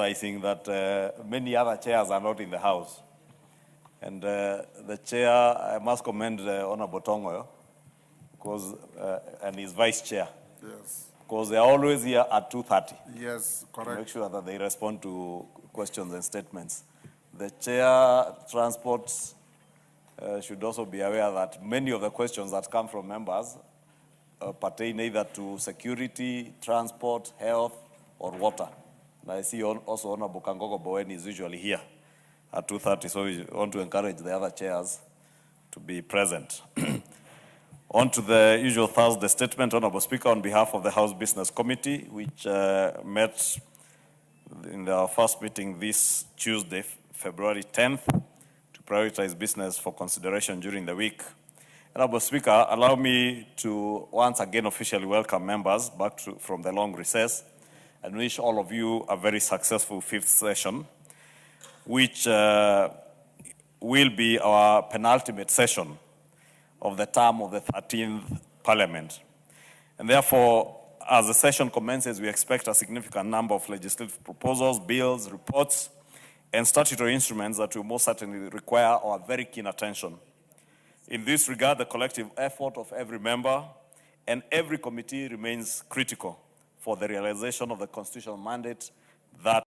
I think that many other chairs are not in the House. And the chair, I must commend Honorable Ichung'wah because, and his vice chair. Yes. Because they are always here at 2:30. Yes, correct. To make sure that they respond to questions and statements. The chair, transport, should also be aware that many of the questions that come from members pertain either to security, transport, health, or water. And I see also Honorable Kangogo Bowen is usually here at 2:30, so we want to encourage the other chairs to be present. On to the usual Thursday statement, Honorable Speaker, on behalf of the House Business Committee, which met in their first meeting this Tuesday, February 10th, to prioritize business for consideration during the week. Honorable Speaker, allow me to once again officially welcome members back from the long recess and wish all of you a very successful fifth session, which will be our penultimate session of the term of the 13th Parliament. And therefore, as the session commences, we expect a significant number of legislative proposals, bills, reports, and statutory instruments that will most certainly require our very keen attention. In this regard, the collective effort of every member and every committee remains critical for the realization of the constitutional mandate that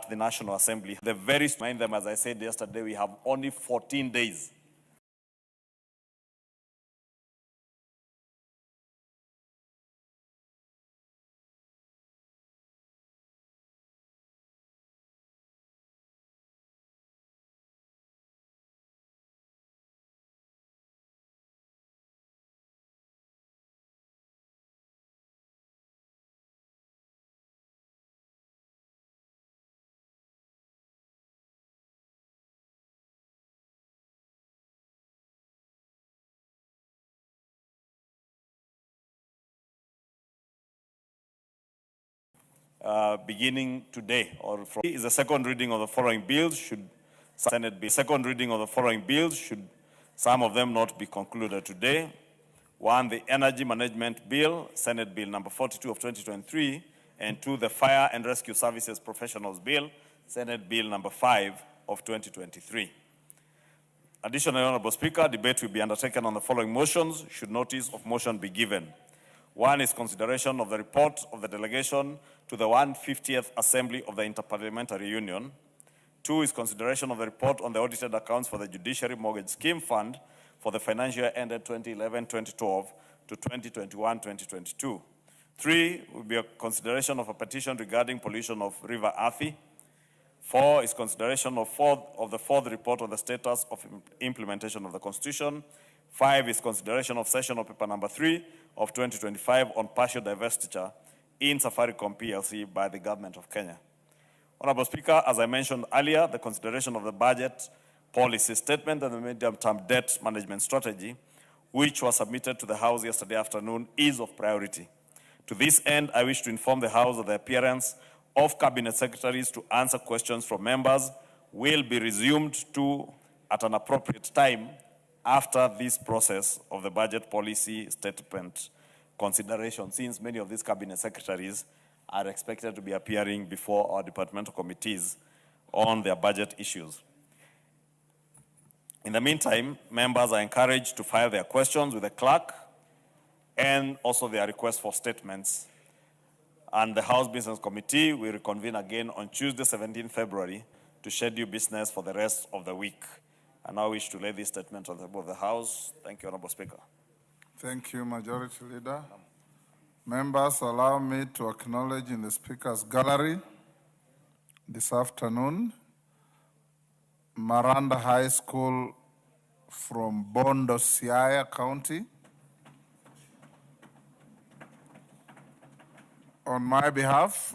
the National Assembly. The very remind them, as I said yesterday, we have only 14 days. Beginning today, or from is the second reading of the following bills. Should Senate be second reading of the following bills, should some of them not be concluded today. One, the Energy Management Bill, Senate Bill number 42 of 2023, and two, the Fire and Rescue Services Professionals Bill, Senate Bill number 5 of 2023. Additionally, Honorable Speaker, debate will be undertaken on the following motions, should notice of motion be given. One is consideration of the report of the delegation to the 150th Assembly of the Interparliamentary Union. Two is consideration of the report on the audited accounts for the Judiciary Mortgage Scheme Fund for the financial year ended 2011-2012 to 2021-2022. Three will be a consideration of a petition regarding pollution of River Athi. Four is consideration of the fourth report on the status of implementation of the Constitution. Five is consideration of session of paper number 3 of 2025 on partial divestiture in Safaricom PLC by the Government of Kenya. Honorable Speaker, as I mentioned earlier, the consideration of the budget policy statement and the medium-term debt management strategy, which was submitted to the House yesterday afternoon, is of priority. To this end, I wish to inform the House that the appearance of Cabinet Secretaries to answer questions from members will be resumed at an appropriate time after this process of the budget policy statement consideration, since many of these Cabinet Secretaries are expected to be appearing before our departmental committees on their budget issues. In the meantime, members are encouraged to file their questions with the clerk and also their requests for statements. And the House Business Committee will reconvene again on Tuesday, 17 February, to schedule business for the rest of the week. I now wish to lay this statement on the table of the House. Thank you, Honorable Speaker. Thank you, Majority Leader. Members, allow me to acknowledge in the Speaker's gallery this afternoon Maranda High School from Bondo, Siaya County. On my behalf,